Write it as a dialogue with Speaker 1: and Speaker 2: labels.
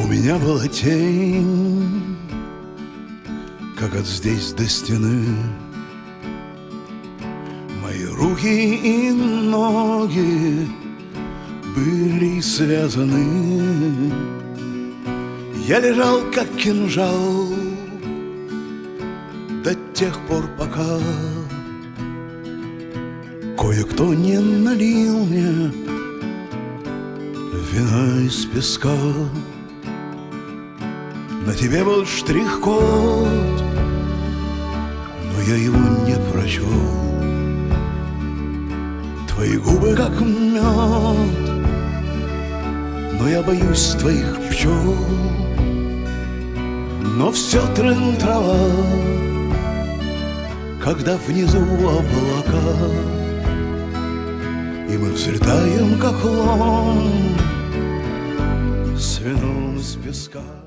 Speaker 1: У меня была тень, как от здесь до стены. Мои руки и ноги были связаны. Я лежал, как кинжал, до тех пор, пока кое-кто не налил мне вина из песка. На тебе был штрих-код, но я его не прочел. Твои губы как мед, но я боюсь твоих пчел. Но все трын-трава, когда внизу облака, и мы взлетаем, как лом, с вином из песка.